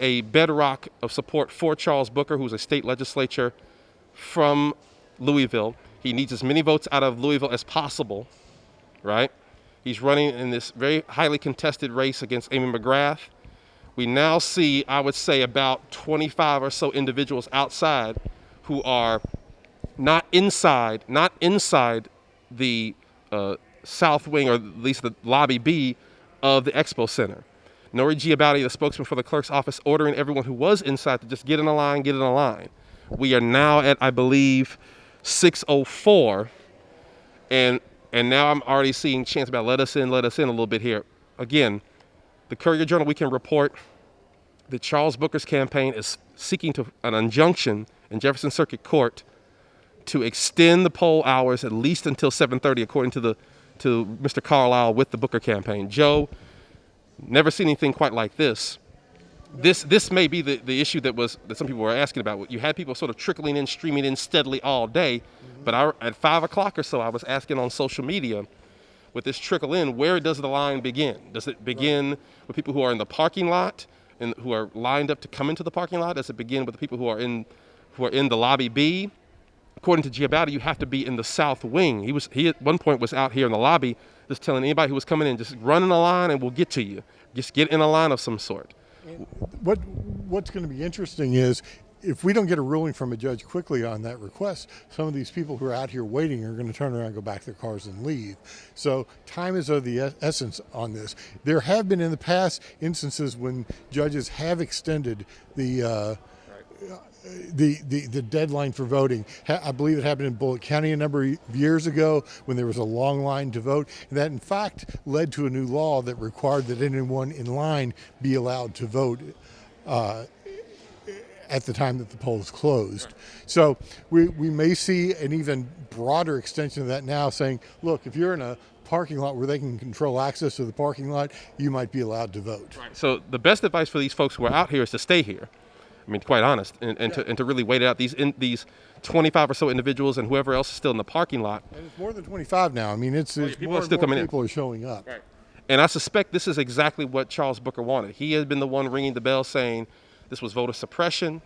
a bedrock of support for Charles Booker, who's a state legislature from Louisville. He needs as many votes out of Louisville as possible, right? He's running in this very highly contested race against Amy McGrath. We now see, I would say, about 25 or so individuals outside who are not inside the south wing, or at least the lobby B of the Expo Center. Nori Giabatti, the spokesman for the clerk's office, ordering everyone who was inside to just get in a line, get in a line. We are now at, I believe, 6:04, and now I'm already seeing chants about let us in a little bit here. Again, the Courier Journal Weekend report that Charles Booker's campaign is seeking an injunction in Jefferson Circuit Court to extend the poll hours at least until 7:30, according to Mr. Carlisle with the Booker campaign. Joe, never seen anything quite like this. This may be the issue that some people were asking about. You had people sort of trickling in, streaming in steadily all day, but at 5 o'clock or so, I was asking on social media, with this trickle in, where does the line begin? Does it begin with people who are in the parking lot and who are lined up to come into the parking lot? Does it begin with the people who are in the lobby B? According to Giabatti, you have to be in the south wing. He at one point was out here in the lobby just telling anybody who was coming in, just run in a line and we'll get to you. Just get in a line of some sort. What's going to be interesting is if we don't get a ruling from a judge quickly on that request, some of these people who are out here waiting are going to turn around, go back to their cars and leave. So time is of the essence on this. There have been in the past instances when judges have extended the deadline for voting. I believe it happened in Bullitt County a number of years ago when there was a long line to vote. And that, in fact, led to a new law that required that anyone in line be allowed to vote at the time that the polls closed. So we may see an even broader extension of that now, saying, look, if you're in a parking lot where they can control access to the parking lot, you might be allowed to vote. Right. So the best advice for these folks who are out here is to stay here. I mean, quite honest, and to really wait it out. These 25 or so individuals and whoever else is still in the parking lot. And it's more than 25 now. I mean, it's people more are still and more coming in. people are showing up. Right. And I suspect this is exactly what Charles Booker wanted. He had been the one ringing the bell saying this was voter suppression,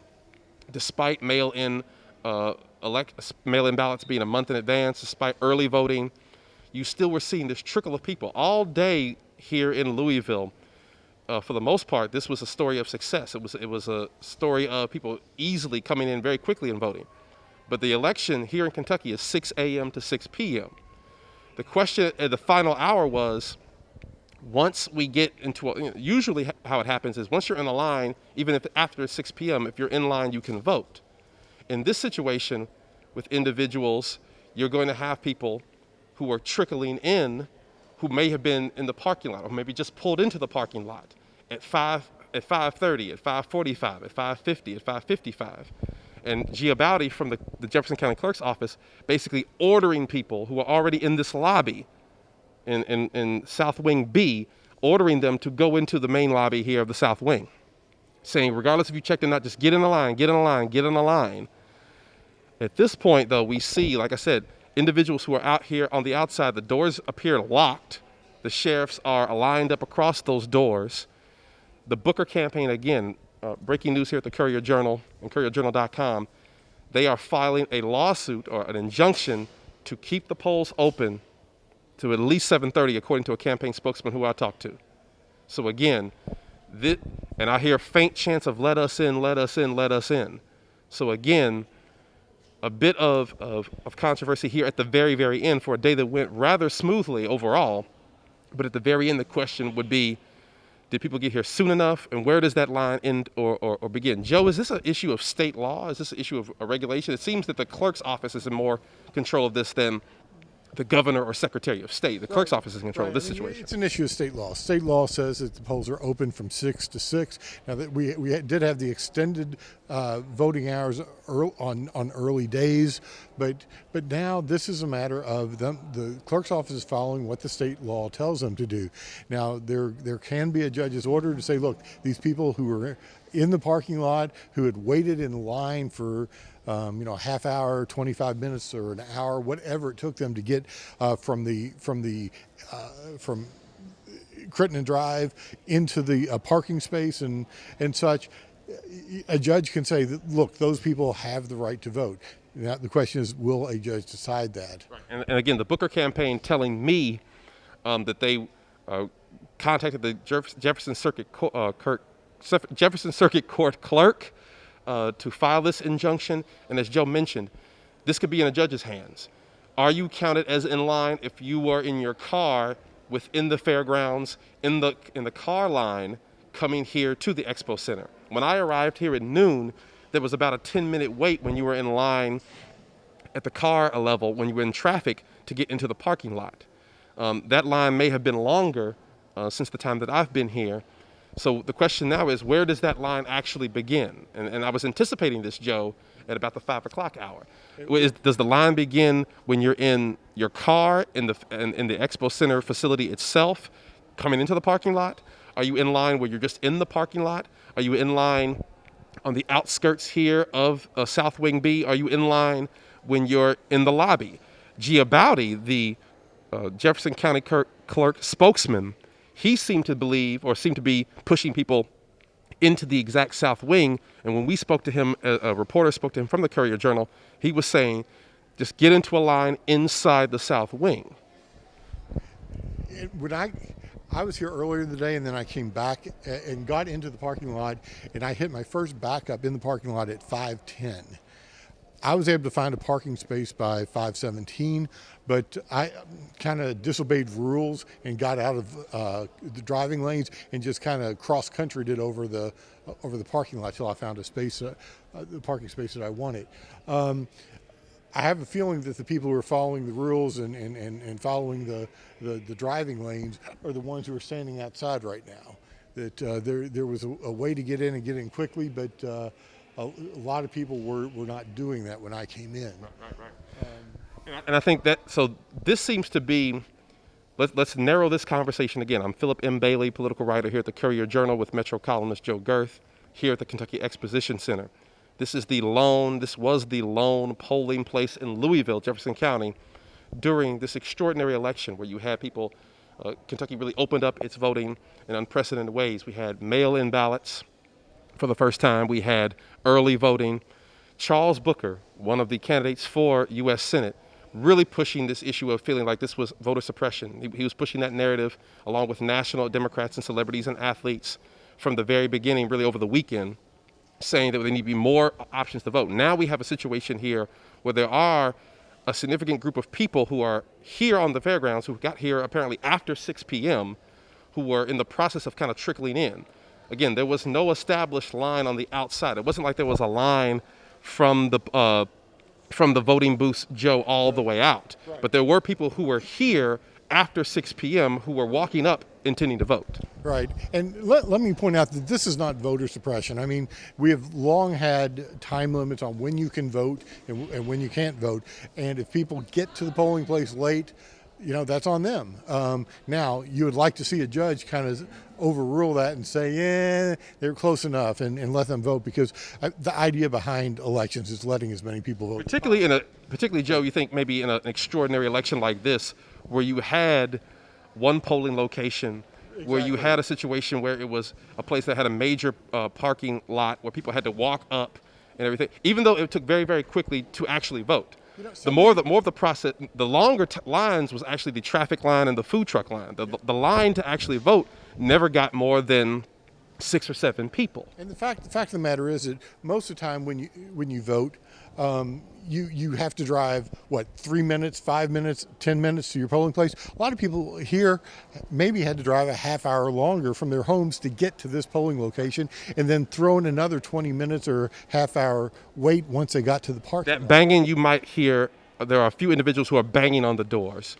despite mail-in ballots being a month in advance, despite early voting. You still were seeing this trickle of people all day here in Louisville. For the most part, this was a story of success. It was a story of people easily coming in very quickly and voting. But the election here in Kentucky is 6 a.m. to 6 p.m. The question at the final hour was, once we get into usually how it happens is once you're in a line, even if after 6 p.m., if you're in line, you can vote. In this situation with individuals, you're going to have people who are trickling in who may have been in the parking lot or maybe just pulled into the parking lot at 5:30, at 5:45, at 5:50, at 5:55. And Giabatti from the Jefferson County Clerk's office basically ordering people who are already in this lobby in South Wing B, ordering them to go into the main lobby here of the South Wing, saying regardless if you checked or not, just get in a line, get in a line, get in a line. At this point, though, we see, like I said, individuals who are out here on the outside. The doors appear locked. The sheriffs are lined up across those doors. The Booker campaign, again, breaking news here at the Courier Journal and CourierJournal.com, they are filing a lawsuit or an injunction to keep the polls open to at least 7:30, according to a campaign spokesman who I talked to. So again, and I hear faint chants of let us in, let us in, let us in. So again, a bit of controversy here at the very, very end for a day that went rather smoothly overall. But at the very end, the question would be, did people get here soon enough? And where does that line end or begin? Joe, is this an issue of state law? Is this an issue of a regulation? It seems that the clerk's office is in more control of this than the governor or secretary of state. The clerk's office is in control of this situation. It's an issue of state law. State law says that the polls are open from 6 to 6. Now, that we did have the extended voting hours on early days, but now this is a matter of the clerk's office is following what the state law tells them to do. Now, there can be a judge's order to say, look, these people who were in the parking lot, who had waited in line for a half hour, 25 minutes, or an hour, whatever it took them to get from Crittenden Drive into the parking space and such, a judge can say that, look, those people have the right to vote. Now, the question is, will a judge decide that? Right. And again, the Booker campaign telling me that they contacted the Jefferson Circuit Jefferson Circuit Court clerk to file this injunction. And as Joe mentioned, this could be in a judge's hands. Are you counted as in line if you were in your car within the fairgrounds in the car line coming here to the Expo Center? When I arrived here at noon, there was about a 10-minute wait when you were in line at the car level when you were in traffic to get into the parking lot. That line may have been longer since the time that I've been here. So the question now is, where does that line actually begin? And I was anticipating this, Joe, at about the 5 o'clock hour. Does the line begin when you're in your car in the Expo Center facility itself, coming into the parking lot? Are you in line where you're just in the parking lot? Are you in line on the outskirts here of South Wing B? Are you in line when you're in the lobby? Giabaudi, the Jefferson County clerk spokesman, he seemed to believe or seemed to be pushing people into the exact South Wing. And when we spoke to him, a reporter spoke to him from the Courier Journal, he was saying, just get into a line inside the South Wing. When I was here earlier in the day, and then I came back and got into the parking lot, and I hit my first backup in the parking lot at 5:10. I was able to find a parking space by 5:17, but I kind of disobeyed rules and got out of the driving lanes and just kind of cross-countryed it over the parking lot till I found a space, the parking space that I wanted. I have a feeling that the people who are following the rules and following the driving lanes are the ones who are standing outside right now. That there was a way to get in and get in quickly, but a lot of people were not doing that when I came in. Right. And I think that, so this seems to be, let's narrow this conversation again. I'm Phillip M. Bailey, political writer here at the Courier Journal with Metro columnist Joe Gerth here at the Kentucky Exposition Center. This was the lone polling place in Louisville, Jefferson County, during this extraordinary election where you had people, Kentucky really opened up its voting in unprecedented ways. We had mail-in ballots for the first time. We had early voting. Charles Booker, one of the candidates for U.S. Senate, really pushing this issue of feeling like this was voter suppression. He was pushing that narrative along with national Democrats and celebrities and athletes from the very beginning, really over the weekend, saying that there need to be more options to vote. Now we have a situation here where there are a significant group of people who are here on the fairgrounds who got here apparently after 6 p.m. who were in the process of kind of trickling in. Again, there was no established line on the outside. It wasn't like there was a line from the voting booths, Joe, all the way out. Right. But there were people who were here after 6 p.m. who were walking up intending to vote. Right. And let me point out that this is not voter suppression. I mean, we have long had time limits on when you can vote and when you can't vote. And if people get to the polling place late, that's on them. Now, you would like to see a judge kind of overrule that and say, yeah, they're close enough and let them vote, because the idea behind elections is letting as many people vote. Particularly, Joe, you think maybe in an extraordinary election like this, where you had one polling location, exactly, where you had a situation where it was a place that had a major parking lot where people had to walk up and everything, even though it took very, very quickly to actually vote. The more of the process, the longer lines was actually the traffic line and the food truck line. The line to actually vote never got more than 6 or 7 people. And the fact of the matter is that most of the time when you vote, you have to drive 3 minutes, 5 minutes, 10 minutes to your polling place. A lot of people here maybe had to drive a half hour longer from their homes to get to this polling location, and then throw in another 20 minutes or half hour wait once they got to the parking lot. That banging you might hear, there are a few individuals who are banging on the doors.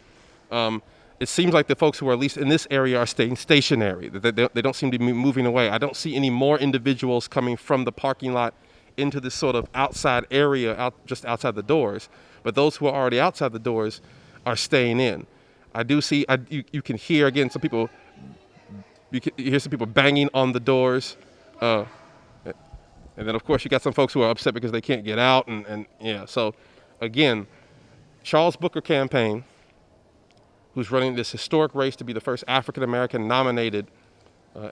It seems like the folks who are at least in this area are staying stationary. They don't seem to be moving away. I don't see any more individuals coming from the parking lot into this sort of outside area, just outside the doors. But those who are already outside the doors are staying in. I do see, you can hear, again, some people, you hear some people banging on the doors. And then, of course, you got some folks who are upset because they can't get out. And yeah, so again, Charles Booker campaign who's running this historic race to be the first African American nominated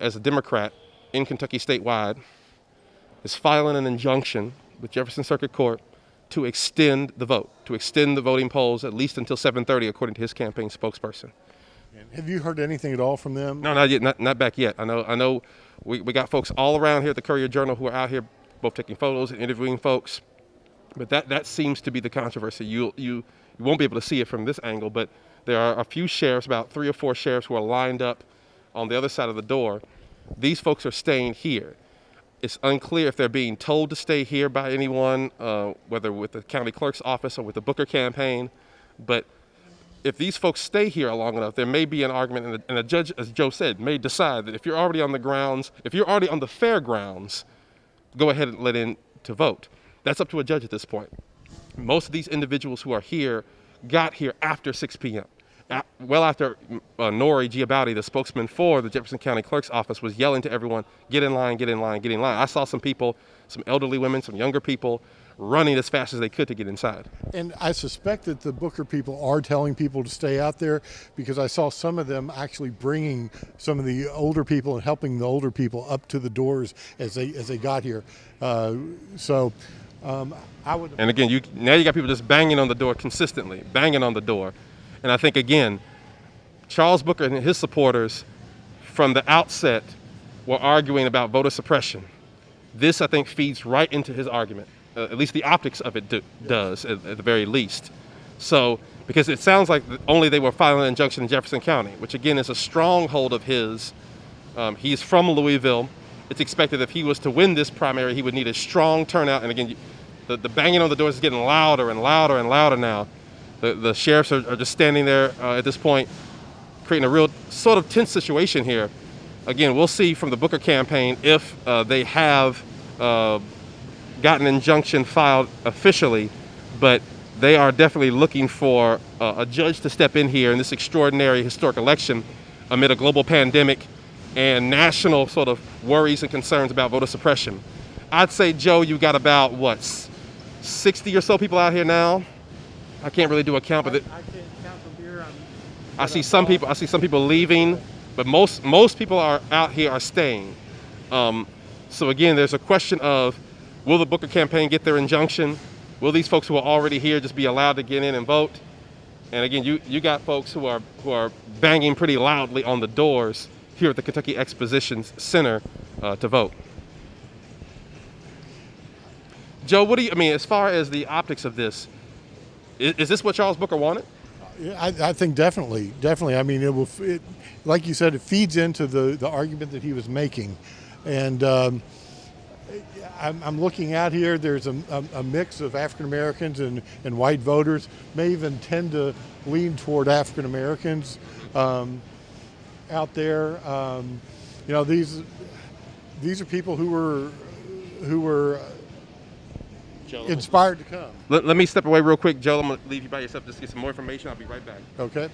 as a Democrat in Kentucky statewide, is filing an injunction with Jefferson Circuit Court to extend the vote, to extend the voting polls at least until 7:30, according to his campaign spokesperson. Have you heard anything at all from them? No, not yet, not back yet. I know. We got folks all around here at the Courier Journal who are out here, both taking photos and interviewing folks. But that seems to be the controversy. You won't be able to see it from this angle, but there are a few sheriffs, about 3 or 4 sheriffs, who are lined up on the other side of the door. These folks are staying here. It's unclear if they're being told to stay here by anyone, whether with the county clerk's office or with the Booker campaign. But if these folks stay here long enough, there may be an argument, and a judge, as Joe said, may decide that if you're already on the grounds, if you're already on the fairgrounds, go ahead and let in to vote. That's up to a judge at this point. Most of these individuals who are here got here after 6 p.m. Well after Nori Giabaudi, the spokesman for the Jefferson County Clerk's office, was yelling to everyone, get in line, get in line, get in line. I saw some people, some elderly women, some younger people, running as fast as they could to get inside. And I suspect that the Booker people are telling people to stay out there, because I saw some of them actually bringing some of the older people and helping the older people up to the doors as they got here. I would. And again, now you got people just banging on the door consistently, banging on the door. And I think, again, Charles Booker and his supporters from the outset were arguing about voter suppression. This, I think, feeds right into his argument. At least the optics of it does, at the very least. So, because it sounds like only they were filing an injunction in Jefferson County, which again is a stronghold of his. He's from Louisville. It's expected if he was to win this primary, he would need a strong turnout. And again, the banging on the doors is getting louder and louder and louder now. The sheriffs are just standing there at this point, creating a real sort of tense situation here. Again, we'll see from the Booker campaign if they have gotten an injunction filed officially, but they are definitely looking for a judge to step in here in this extraordinary historic election amid a global pandemic and national sort of worries and concerns about voter suppression. I'd say, Joe, you got about, 60 or so people out here now? I can't really do a count, but I can't count from here. I see some people leaving, but most people are out here are staying. So again, there's a question of, will the Booker campaign get their injunction? Will these folks who are already here just be allowed to get in and vote? And again, you got folks who are banging pretty loudly on the doors here at the Kentucky Exposition Center to vote. Joe, as far as the optics of this, is this what Charles Booker wanted? I think definitely. I mean, like you said, it feeds into the argument that he was making. And I'm looking out here, there's a mix of African Americans and white voters, may even tend to lean toward African Americans out there. These are people who were Joe, inspired to come. Let me step away real quick, Joe. I'm going to leave you by yourself just to get some more information. I'll be right back. Okay.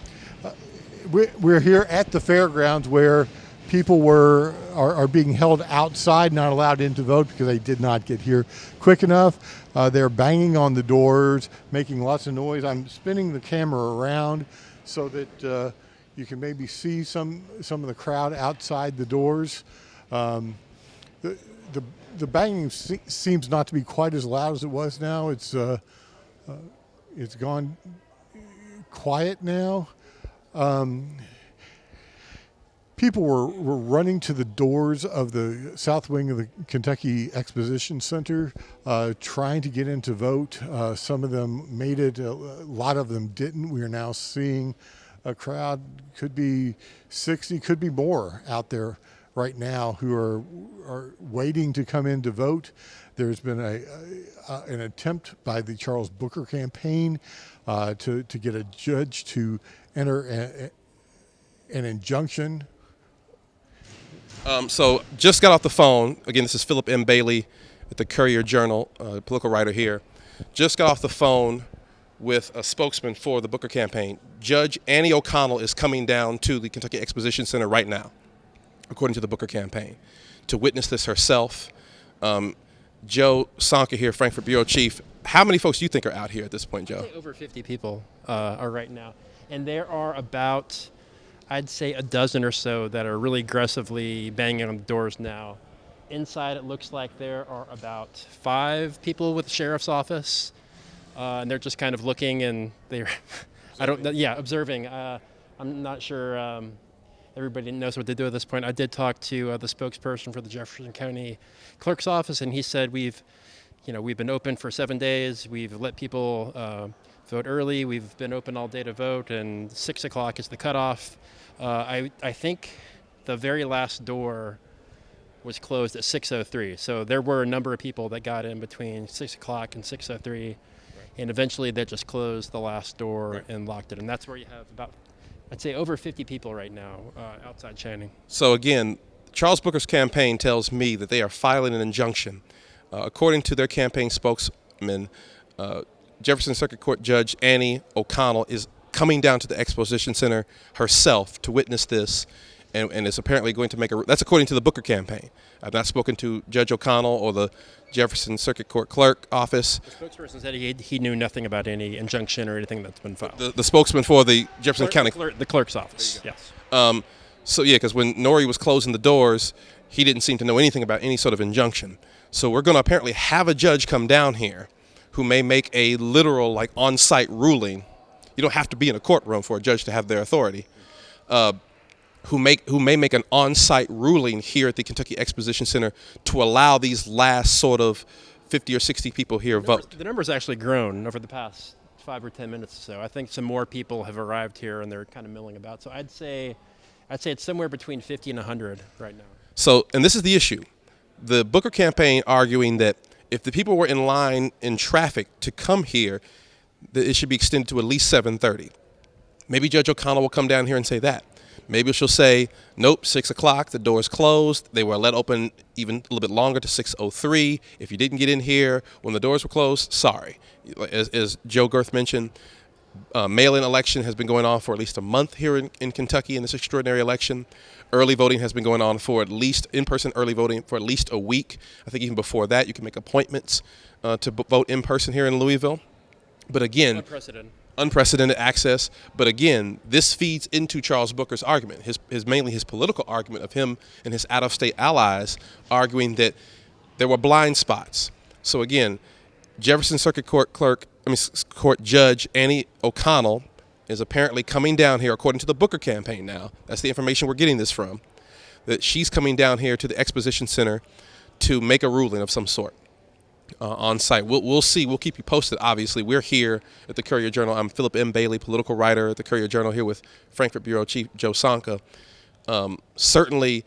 We're here at the fairgrounds where people are being held outside, not allowed in to vote because they did not get here quick enough. They're banging on the doors, making lots of noise. I'm spinning the camera around so that you can maybe see some of the crowd outside the doors. The banging seems not to be quite as loud as it was now. It's gone quiet now. People were running to the doors of the south wing of the Kentucky Exposition Center, trying to get in to vote. Some of them made it. A lot of them didn't. We are now seeing a crowd, could be 60, could be more out there right now, who are waiting to come in to vote. There's been an attempt by the Charles Booker campaign to get a judge to enter an injunction. So just got off the phone. Again, this is Phillip M. Bailey at the Courier Journal, political writer here. Just got off the phone with a spokesman for the Booker campaign. Judge Annie O'Connell is coming down to the Kentucky Exposition Center right now, according to the Booker campaign, to witness this herself. Joe Sonka here, Frankfurt Bureau Chief. How many folks do you think are out here at this point, Joe? Over 50 people are right now. And there are about, I'd say, a dozen or so that are really aggressively banging on the doors now. Inside, it looks like there are about 5 people with the sheriff's office, and they're just kind of looking, and they're, I don't, yeah, observing. I'm not sure everybody knows what to do at this point. I did talk to the spokesperson for the Jefferson County Clerk's office, and he said we've been open for 7 days. We've let people vote early. We've been open all day to vote, and 6 o'clock is the cutoff. I think the very last door was closed at 6:03. So there were a number of people that got in between 6 o'clock and 6:03, right. And eventually they just closed the last door, right, and locked it. And that's where you have about, I'd say, over 50 people right now outside Channing. So again, Charles Booker's campaign tells me that they are filing an injunction. According to their campaign spokesman, Jefferson Circuit Court Judge Annie O'Connell is coming down to the Exposition Center herself to witness this, and is apparently going to make that's according to the Booker campaign. I've not spoken to Judge O'Connell or the Jefferson Circuit Court Clerk office. The spokesperson said he knew nothing about any injunction or anything that's been filed. The spokesman for the Jefferson County. The clerk's office, yes. So yeah, because when Norrie was closing the doors, he didn't seem to know anything about any sort of injunction. So we're going to apparently have a judge come down here who may make a literal, like, on-site ruling. You don't have to be in a courtroom for a judge to have their authority. Who may make an on-site ruling here at the Kentucky Exposition Center to allow these last sort of 50 or 60 people here vote. The number's actually grown over the past 5 or 10 minutes or so. I think some more people have arrived here, and they're kind of milling about. So I'd say it's somewhere between 50 and 100 right now. So, and this is the issue. The Booker campaign arguing that if the people were in line in traffic to come here, that it should be extended to at least 7:30. Maybe Judge O'Connell will come down here and say that. Maybe she'll say, nope, 6 o'clock, the door's closed. They were let open even a little bit longer to 6:03. If you didn't get in here when the doors were closed, sorry. As Joe Gerth mentioned, mail-in election has been going on for at least a month here in Kentucky in this extraordinary election. Early voting has been going on for at least, in-person early voting for at least a week. I think even before that, you can make appointments to vote in person here in Louisville. But again, unprecedented access. But again, this feeds into Charles Booker's argument, mainly his political argument of him and his out-of-state allies arguing that there were blind spots. So again, Jefferson Circuit Court Court Judge Annie O'Connell is apparently coming down here, according to the Booker campaign now. That's the information we're getting this from, that she's coming down here to the Exposition Center to make a ruling of some sort on site. We'll see. We'll keep you posted, obviously. We're here at the Courier Journal. I'm Phillip M. Bailey, political writer at the Courier Journal, here with Frankfurt Bureau Chief Joe Sonka. Certainly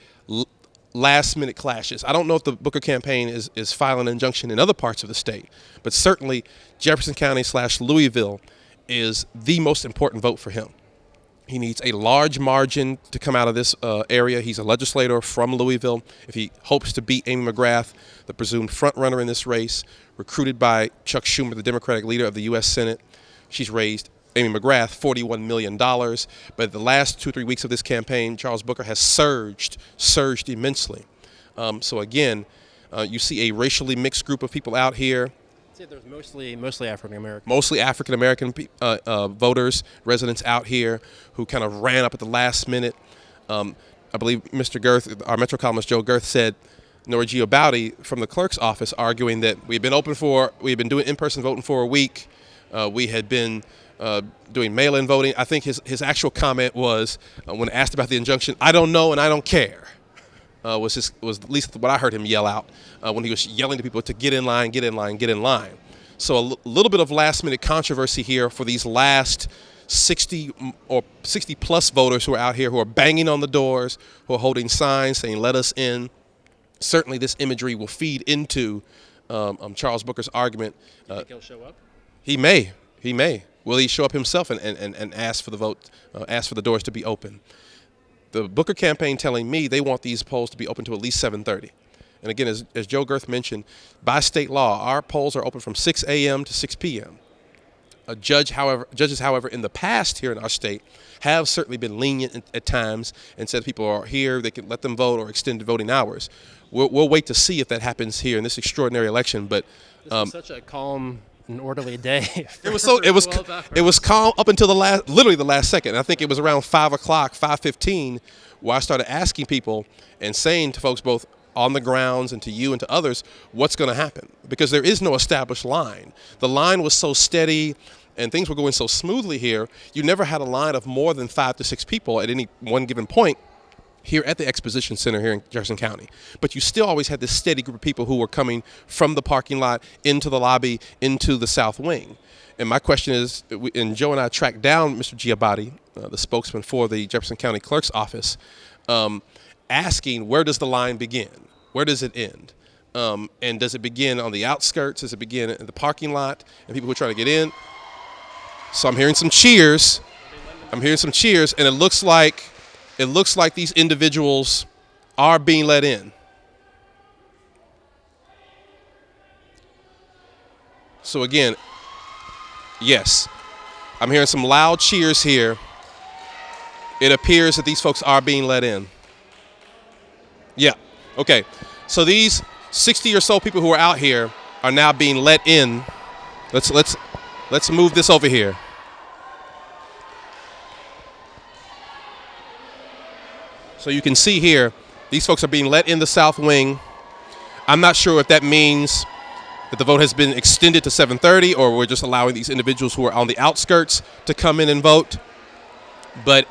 last-minute clashes. I don't know if the Booker campaign is filing an injunction in other parts of the state, but certainly Jefferson County / Louisville is the most important vote for him. He needs a large margin to come out of this area. He's a legislator from Louisville. If he hopes to beat Amy McGrath, the presumed front-runner in this race, recruited by Chuck Schumer, the Democratic leader of the U.S. Senate, she's raised Amy McGrath $41 million. But the last 2 or 3 weeks of this campaign, Charles Booker has surged immensely. So again, you see a racially mixed group of people out here. There's mostly African American. Mostly African American voters, residents out here who kind of ran up at the last minute. I believe Mr. Gerth, our Metro columnist Joe Gerth, said Norrie Bowdy from the clerk's office arguing that we've been doing in-person voting for a week. We had been doing mail-in voting. I think his actual comment was, when asked about the injunction, "I don't know and I don't care." Was at least what I heard him yell out when he was yelling to people to get in line, get in line, get in line. So a little bit of last-minute controversy here for these last 60 or 60-plus voters who are out here, who are banging on the doors, who are holding signs saying, "Let us in." Certainly this imagery will feed into Charles Booker's argument. Do you think he'll show up? He may. Will he show up himself and ask for the vote, ask for the doors to be open? The Booker campaign telling me they want these polls to be open to at least 7:30. And again, as Joe Gerth mentioned, by state law, our polls are open from 6 a.m. to 6 p.m. Judges, however, in the past here in our state have certainly been lenient at times and said people are here, they can let them vote or extend voting hours. We'll wait to see if that happens here in this extraordinary election. But this is such a calm an orderly day. It was so. for It was. 12 hours. It was calm up until literally the last second. I think it was around 5:00, 5:15, where I started asking people and saying to folks both on the grounds and to you and to others, what's going to happen? Because there is no established line. The line was so steady and things were going so smoothly here. You never had a line of more than 5 to 6 people at any one given point here at the Exposition Center here in Jefferson County. But you still always had this steady group of people who were coming from the parking lot into the lobby, into the South Wing. And my question is, and Joe and I tracked down Mr. Giabatti, the spokesman for the Jefferson County Clerk's Office, asking, where does the line begin? Where does it end? And does it begin on the outskirts? Does it begin in the parking lot and people who are trying to get in? So I'm hearing some cheers. And it looks like these individuals are being let in. So again, yes, I'm hearing some loud cheers here. It appears that these folks are being let in. Yeah. Okay. So these 60 or so people who are out here are now being let in. Let's move this over here. So you can see here, these folks are being let in the South Wing. I'm not sure if that means that the vote has been extended to 7:30 or we're just allowing these individuals who are on the outskirts to come in and vote. But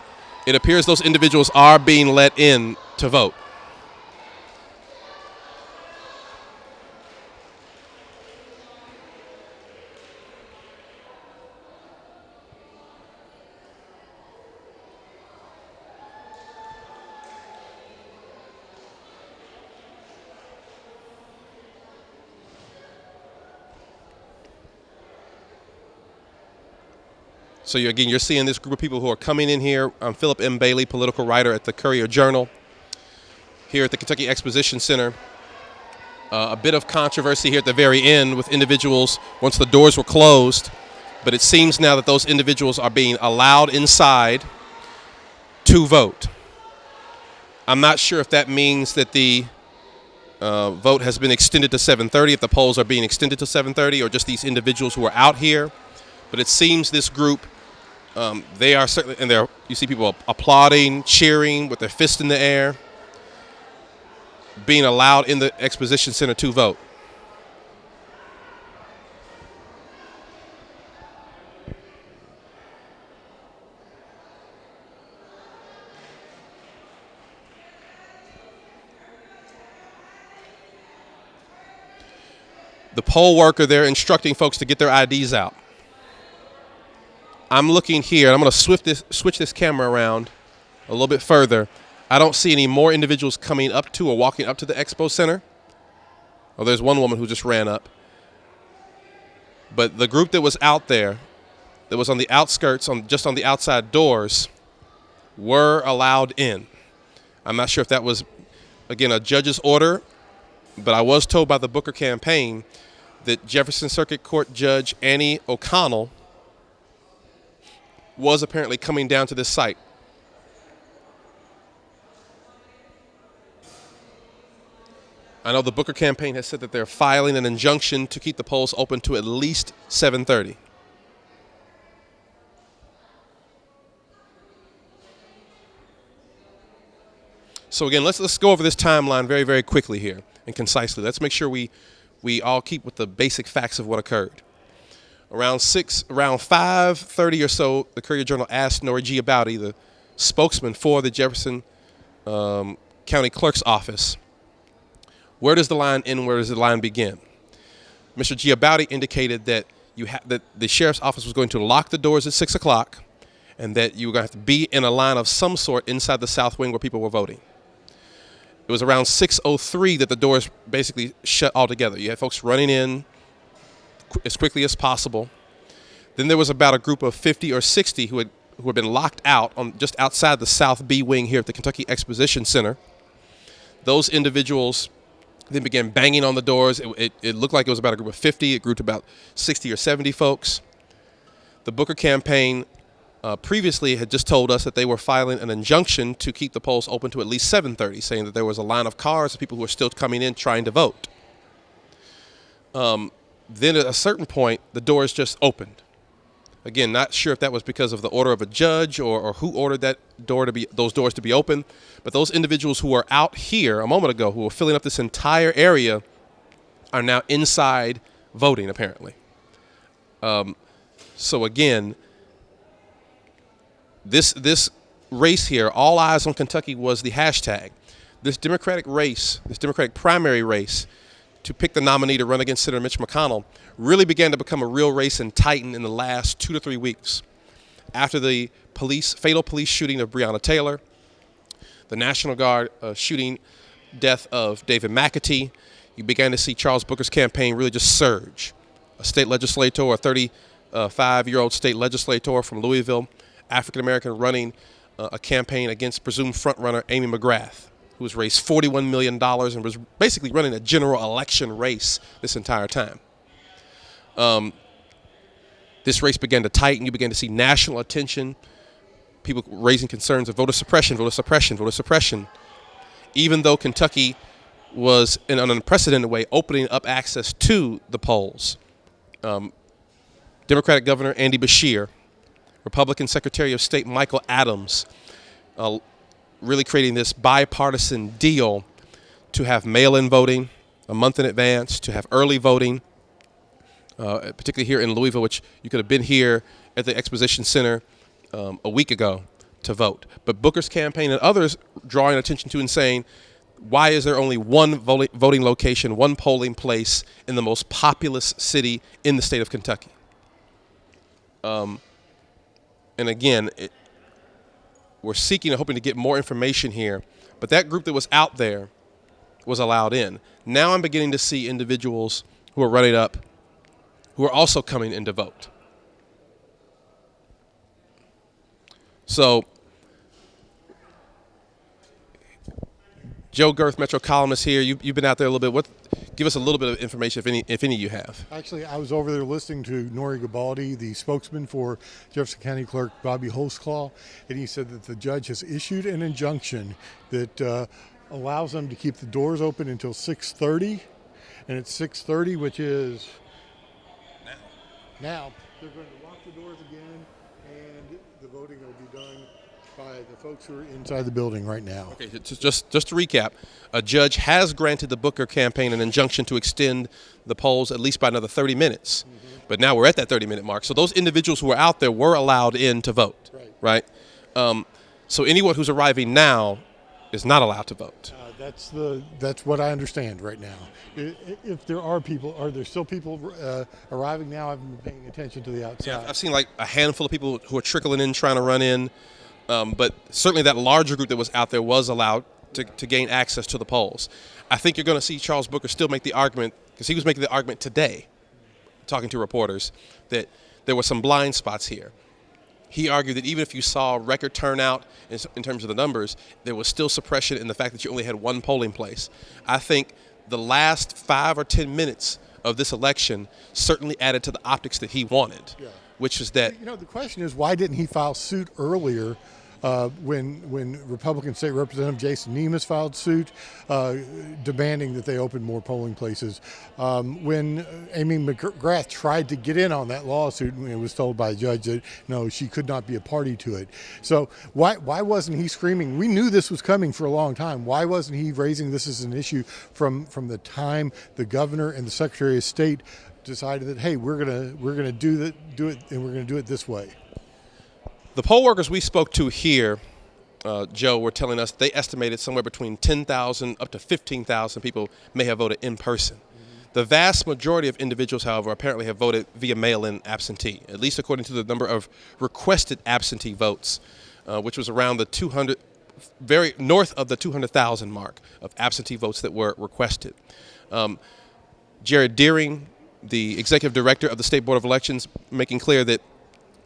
it appears those individuals are being let in to vote. So you're seeing this group of people who are coming in here. I'm Phillip M. Bailey, political writer at the Courier Journal, here at the Kentucky Exposition Center. A bit of controversy here at the very end with individuals once the doors were closed, but it seems now that those individuals are being allowed inside to vote. I'm not sure if that means that the vote has been extended to 7:30, if the polls are being extended to 7:30, or just these individuals who are out here. But it seems this group, they are certainly, and you see people applauding, cheering with their fist in the air, being allowed in the Exposition Center to vote. The poll worker, they're instructing folks to get their IDs out. I'm looking here, and I'm going to switch this camera around a little bit further. I don't see any more individuals coming up to or walking up to the Expo Center. Oh, there's one woman who just ran up. But the group that was out there, that was on the outskirts, just on the outside doors, were allowed in. I'm not sure if that was, again, a judge's order, but I was told by the Booker campaign that Jefferson Circuit Court Judge Annie O'Connell was apparently coming down to this site. I know the Booker campaign has said that they're filing an injunction to keep the polls open to at least 7:30. So again, let's go over this timeline very, very quickly here and concisely. Let's make sure we all keep with the basic facts of what occurred. Around 5:30 or so, the Courier Journal asked Nori Giabatti, the spokesman for the Jefferson County Clerk's Office, where does the line end, where does the line begin? Mr. Giabatti indicated that that the sheriff's office was going to lock the doors at 6 o'clock and that you were going to have to be in a line of some sort inside the South Wing where people were voting. It was around 6:03 that the doors basically shut altogether. You had folks running in as quickly as possible. Then there was about a group of 50 or 60 who had been locked out on just outside the South B wing here at the Kentucky Exposition Center. Those individuals then began banging on the doors. It looked like it was about a group of 50. It grew to about 60 or 70 folks. The Booker campaign previously had just told us that they were filing an injunction to keep the polls open to at least 7:30, saying that there was a line of cars of people who were still coming in trying to vote. Then at a certain point, the doors just opened. Again, not sure if that was because of the order of a judge or who ordered those doors to be open. But those individuals who were out here a moment ago, who were filling up this entire area, are now inside voting, apparently. So again, this race here, all eyes on Kentucky, was the hashtag. This Democratic race, this Democratic primary race, to pick the nominee to run against Senator Mitch McConnell, really began to become a real race and tighten in the last 2 to 3 weeks. After the fatal police shooting of Breonna Taylor, the National Guard shooting death of David McAtee, you began to see Charles Booker's campaign really just surge. A state legislator, a 35-year-old state legislator from Louisville, African-American, running a campaign against presumed frontrunner Amy McGrath, who has raised $41 million and was basically running a general election race this entire time. This race began to tighten. You began to see national attention, people raising concerns of voter suppression, voter suppression, voter suppression, even though Kentucky was, in an unprecedented way, opening up access to the polls. Democratic Governor Andy Beshear, Republican Secretary of State Michael Adams, really creating this bipartisan deal to have mail-in voting a month in advance, to have early voting, particularly here in Louisville, which you could have been here at the Exposition Center a week ago to vote. But Booker's campaign and others drawing attention to and saying, why is there only one voting location, one polling place in the most populous city in the state of Kentucky? And again, we're seeking and hoping to get more information here, but that group that was out there was allowed in. Now I'm beginning to see individuals who are running up who are also coming in to vote. So, Joe Gerth, Metro columnist here. You've been out there a little bit. Give us a little bit of information, if any you have. Actually, I was over there listening to Nori Gabaldi, the spokesman for Jefferson County Clerk Bobby Holtzclaw, and he said that the judge has issued an injunction that allows them to keep the doors open until 6:30, and it's 6:30, which is now. They're going to lock the doors again, and the voting will be done by the folks who are inside the building right now. Okay, just to recap, a judge has granted the Booker campaign an injunction to extend the polls at least by another 30 minutes. Mm-hmm. But now we're at that 30-minute mark. So those individuals who were out there were allowed in to vote, right? So anyone who's arriving now is not allowed to vote. That's what I understand right now. If there are people, are there still people arriving now? I've been paying attention to the outside. Yeah, I've seen like a handful of people who are trickling in, trying to run in. But certainly that larger group that was out there was allowed to gain access to the polls. I think you're going to see Charles Booker still make the argument, because he was making the argument today, talking to reporters, that there were some blind spots here. He argued that even if you saw record turnout in terms of the numbers, there was still suppression in the fact that you only had one polling place. I think the last 5 or 10 minutes of this election certainly added to the optics that he wanted, which is that... You know, the question is, why didn't he file suit earlier when Republican State Representative Jason Nemeth filed suit demanding that they open more polling places? When Amy McGrath tried to get in on that lawsuit and was told by a judge that, no, she could not be a party to it. So why wasn't he screaming? We knew this was coming for a long time. Why wasn't he raising this as an issue from the time the governor and the Secretary of State decided that, hey, we're gonna do it, and we're gonna do it this way? The poll workers we spoke to here, Joe, were telling us they estimated somewhere between 10,000 up to 15,000 people may have voted in person. Mm-hmm. The vast majority of individuals, however, apparently have voted via mail-in absentee, at least according to the number of requested absentee votes, which was around the 200, very north of the 200,000 mark of absentee votes that were requested. Jared Deering, the executive director of the State Board of Elections, making clear that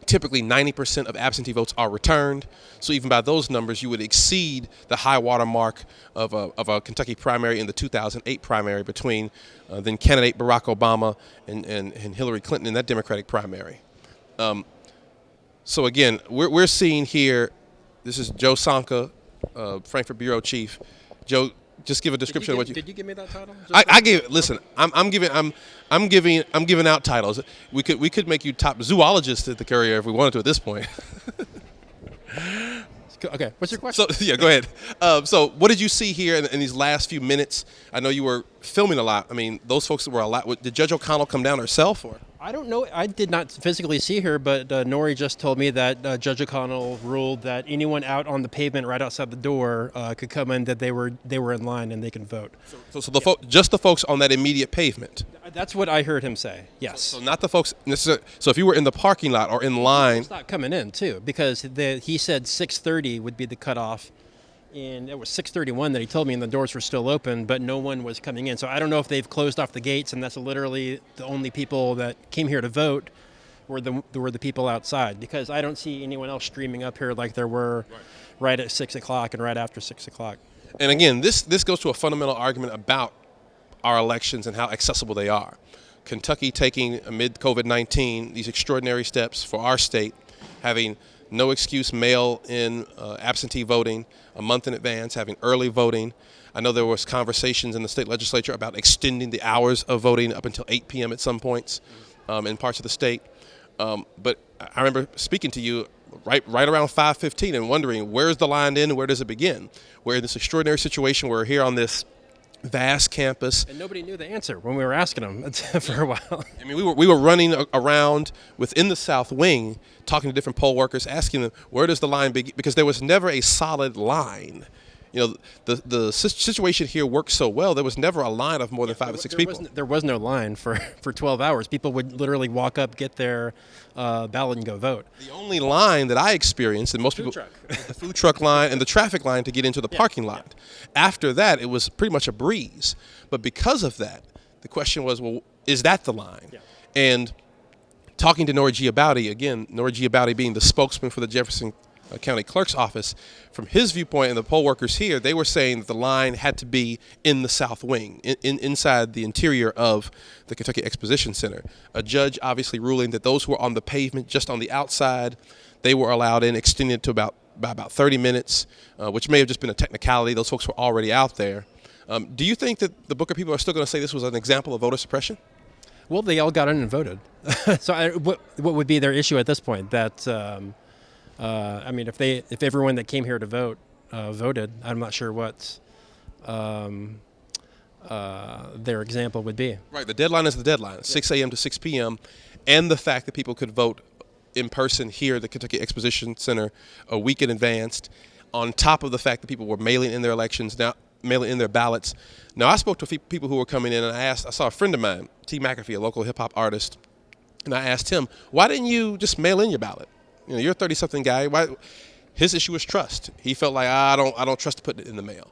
typically 90% of absentee votes are returned. So even by those numbers, you would exceed the high water mark of a Kentucky primary in the 2008 primary between then candidate Barack Obama and Hillary Clinton in that Democratic primary. So again, we're seeing here, this is Joe Sonka, Frankfurt Bureau Chief. Joe, just give a description of what you. Did you give me that title? I gave. Listen, I'm giving out titles. We could make you top zoologist at the Courier if we wanted to at this point. Okay, what's your question? So yeah, go ahead. So what did you see here in these last few minutes? I know you were filming a lot. I mean, those folks were a lot. Did Judge O'Connell come down herself, or? I don't know. I did not physically see her, but Nori just told me that Judge O'Connell ruled that anyone out on the pavement right outside the door could come in, that they were in line and they can vote. So the just the folks on that immediate pavement. That's what I heard him say. Yes. So not the folks necessarily. So if you were in the parking lot or in line, It's not coming in too, because he said 6:30 would be the cutoff, and it was 6:31 that he told me, and the doors were still open, but no one was coming in. So I don't know if they've closed off the gates, and that's literally the only people that came here to vote were the people outside, because I don't see anyone else streaming up here like there were right at 6 o'clock and right after 6 o'clock. and again, this goes to a fundamental argument about our elections and how accessible they are. Kentucky taking, amid COVID-19, these extraordinary steps for our state, having no excuse mail-in absentee voting a month in advance, having early voting. I know there was conversations in the state legislature about extending the hours of voting up until 8 p.m. at some points in parts of the state. But I remember speaking to you right around 5:15 and wondering, where's the line end and where does it begin? We're in this extraordinary situation. We're here on this vast campus. And nobody knew the answer when we were asking them for a while. I mean, we were running around within the South Wing, talking to different poll workers, asking them, where does the line begin? Because there was never a solid line. You know, the situation here worked so well, there was never a line of more than 5 or 6 people. There was no line for 12 hours. People would literally walk up, get their ballot, and go vote. The only line that I experienced, and most people, the food truck line and the traffic line to get into the parking lot. After that, it was pretty much a breeze. But because of that, the question was, well, is that the line? Yeah. And talking to Nori Giabaudi, again, Nori Giabaudi being the spokesman for the Jefferson County Clerk's office, from his viewpoint and the poll workers here, they were saying that the line had to be in the South Wing, inside the interior of the Kentucky Exposition Center. A judge obviously ruling that those who were on the pavement, just on the outside, they were allowed in, extended to about 30 minutes, which may have just been a technicality. Those folks were already out there. Do you think that the Booker people are still going to say this was an example of voter suppression? Well, they all got in and voted. So what would be their issue at this point? That I mean, if everyone that came here to vote voted, I'm not sure what their example would be. Right. The deadline is the deadline, 6 a.m. to 6 p.m., and the fact that people could vote in person here at the Kentucky Exposition Center a week in advance, on top of the fact that people were mailing in their ballots. Now, I spoke to a few people who were coming in, and I saw a friend of mine, T. McAfee, a local hip-hop artist, and I asked him, why didn't you just mail in your ballot? You know, you're a 30-something guy. Why? His issue was trust. He felt like, I don't trust to put it in the mail.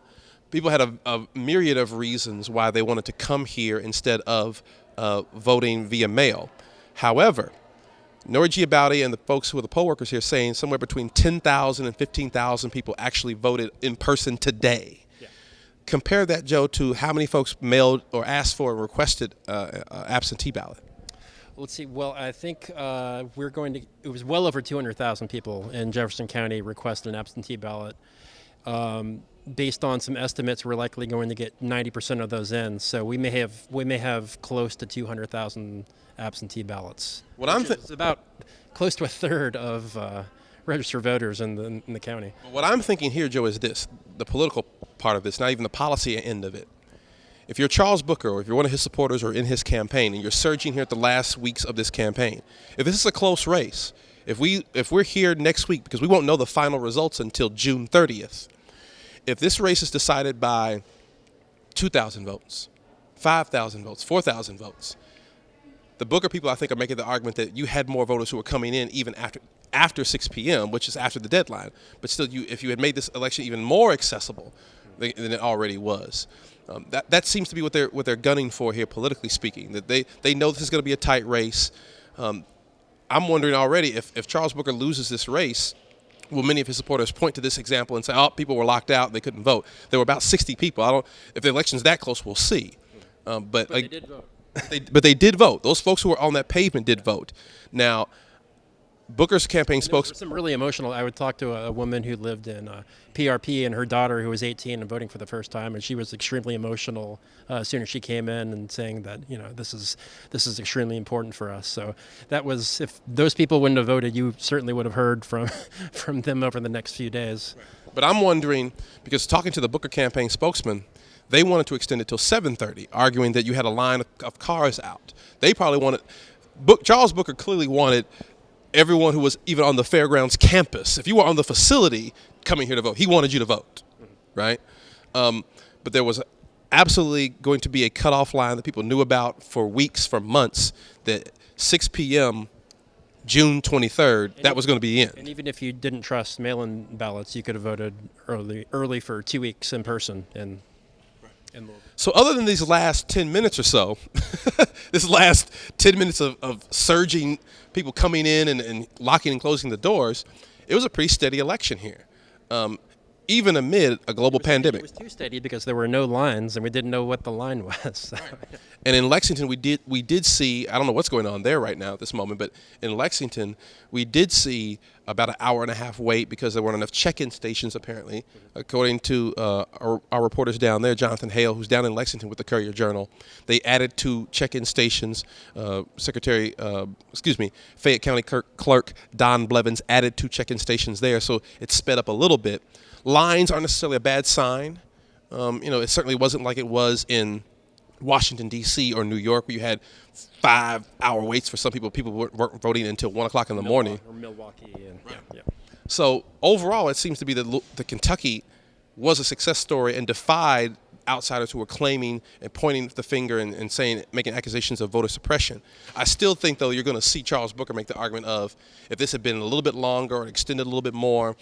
People had a myriad of reasons why they wanted to come here instead of voting via mail. However, Nori Giabaudi and the folks who are the poll workers here saying somewhere between 10,000 and 15,000 people actually voted in person today. Yeah. Compare that, Joe, to how many folks mailed or asked for and requested absentee ballot. Let's see. Well, I think it was well over 200,000 people in Jefferson County requested an absentee ballot. Based on some estimates, we're likely going to get 90% of those in. So we may have close to 200,000 absentee ballots. It's about close to a third of registered voters in the county. What I'm thinking here, Joe, is this: the political part of this, not even the policy end of it. If you're Charles Booker, or if you're one of his supporters or in his campaign, and you're surging here at the last weeks of this campaign, if this is a close race, if we're here next week, because we won't know the final results until June 30th, if this race is decided by 2,000 votes, 5,000 votes, 4,000 votes, the Booker people, I think, are making the argument that you had more voters who were coming in even after 6 p.m., which is after the deadline. But still, if you had made this election even more accessible than it already was. That seems to be what they're gunning for here, politically speaking. That they know this is going to be a tight race. I'm wondering already if Charles Booker loses this race, will many of his supporters point to this example and say, "Oh, people were locked out; they couldn't vote." There were about 60 people. If the election's that close, we'll see. But they did vote. But they did vote. Those folks who were on that pavement did vote. Now, Booker's campaign There was spokesman. some really emotional. I would talk to a woman who lived in PRP and her daughter who was 18 and voting for the first time, and she was extremely emotional as soon as she came in and saying that this is extremely important for us. So that was, if those people wouldn't have voted, you certainly would have heard from from them over the next few days. But I'm wondering, because talking to the Booker campaign spokesman, they wanted to extend it till 7:30, arguing that you had a line of cars out. They probably wanted. Charles Booker clearly wanted everyone who was even on the fairgrounds campus. If you were on the facility coming here to vote, he wanted you to vote, right? But there was absolutely going to be a cutoff line that people knew about for weeks, for months, that 6 p.m. June 23rd, that was going to be in. And even if you didn't trust mail-in ballots, you could have voted early for 2 weeks in person in Louisville. So other than these last 10 minutes or so, this last 10 minutes of surging people coming in and locking and closing the doors, it was a pretty steady election here, even amid a global pandemic. It was too steady because there were no lines and we didn't know what the line was. So. And in Lexington, we did see, I don't know what's going on there right now at this moment, but in Lexington, we did see about an hour and a half wait because there weren't enough check-in stations, apparently. According to our reporters down there, Jonathan Hale, who's down in Lexington with the Courier Journal, they added 2 check-in stations. Fayette County Clerk Don Blevins added 2 check-in stations there, so it sped up a little bit. Lines aren't necessarily a bad sign. It certainly wasn't like it was in Washington, D.C. or New York, where you had 5-hour waits for some people. People weren't voting until 1 o'clock in the morning. Or Milwaukee. And, yeah. So overall, it seems to be that the Kentucky was a success story and defied outsiders who were claiming and pointing the finger and saying, making accusations of voter suppression. I still think, though, you're going to see Charles Booker make the argument of, if this had been a little bit longer or extended a little bit more,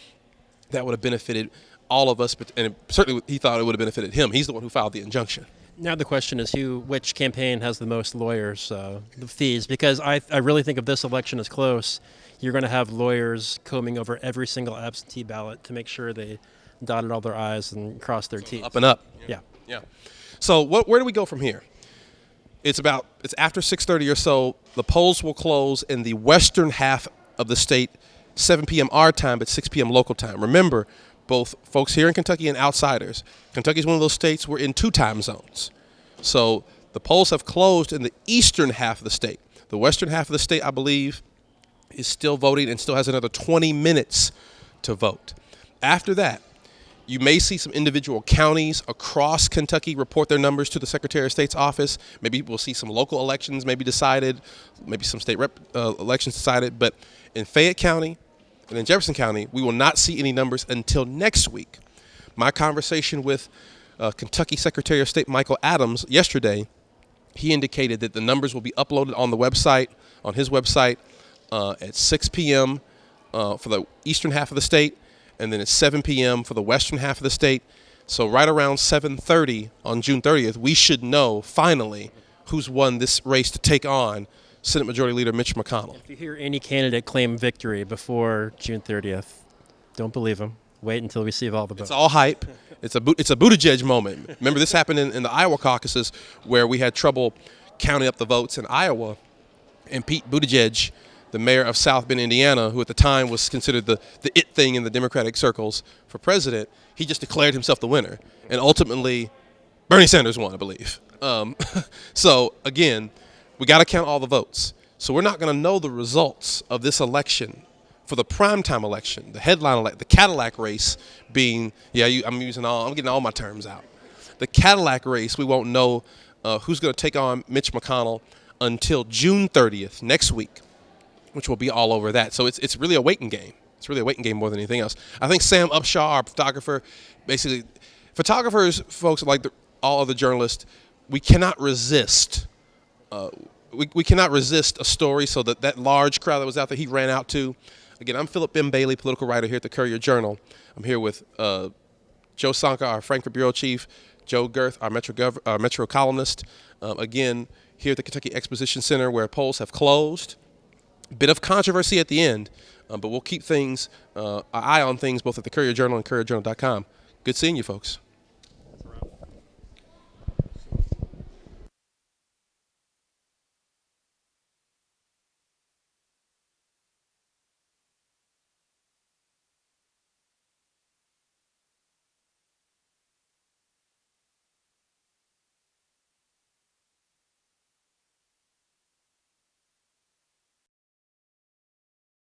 that would have benefited all of us. And certainly he thought it would have benefited him. He's the one who filed the injunction. Now the question is which campaign has the most lawyers, the fees? Because I really think if this election is close, you're going to have lawyers combing over every single absentee ballot to make sure they dotted all their I's and crossed their T's. Up and up. Yeah. So where do we go from here? It's after 6:30 or so. The polls will close in the western half of the state, 7 p.m. our time, but 6 p.m. local time. Remember, both folks here in Kentucky and outsiders, Kentucky is one of those states we're in 2 time zones. So the polls have closed in the eastern half of the state. The western half of the state, I believe, is still voting and still has another 20 minutes to vote. After that, you may see some individual counties across Kentucky report their numbers to the Secretary of State's office. Maybe we'll see some local elections maybe decided, maybe some state elections decided. But in Fayette County and in Jefferson County, we will not see any numbers until next week. My conversation with Kentucky Secretary of State Michael Adams yesterday, he indicated that the numbers will be uploaded on the website, on his website, at 6 p.m. For the eastern half of the state, and then at 7 p.m. for the western half of the state. So right around 7:30 on June 30th, we should know finally who's won this race to take on Senate Majority Leader Mitch McConnell. If you hear any candidate claim victory before June 30th, don't believe him. Wait until we see all the votes. It's all hype. It's a Buttigieg moment. Remember, this happened in the Iowa caucuses where we had trouble counting up the votes in Iowa, and Pete Buttigieg, the mayor of South Bend, Indiana, who at the time was considered the it thing in the Democratic circles for president, he just declared himself the winner. And ultimately, Bernie Sanders won, I believe. So, again, we got to count all the votes. So we're not going to know the results of this election for the primetime election, the headline election, the Cadillac race being, I'm getting all my terms out. The Cadillac race, we won't know who's going to take on Mitch McConnell until June 30th, next week, which will be all over that. So it's really a waiting game. It's really a waiting game more than anything else. I think Sam Upshaw, our photographer, basically, photographers, folks like all other journalists, we cannot resist. We cannot resist a story. So that large crowd that was out there, he ran out to. Again, I'm Phillip M. Bailey, political writer here at the Courier Journal. I'm here with Joe Sonka, our Frankfurt bureau chief, Joe Gerth, our Metro columnist. Again, here at the Kentucky Exposition Center, where polls have closed. Bit of controversy at the end, but we'll keep things, an eye on things both at the Courier Journal and CourierJournal.com. Good seeing you, folks.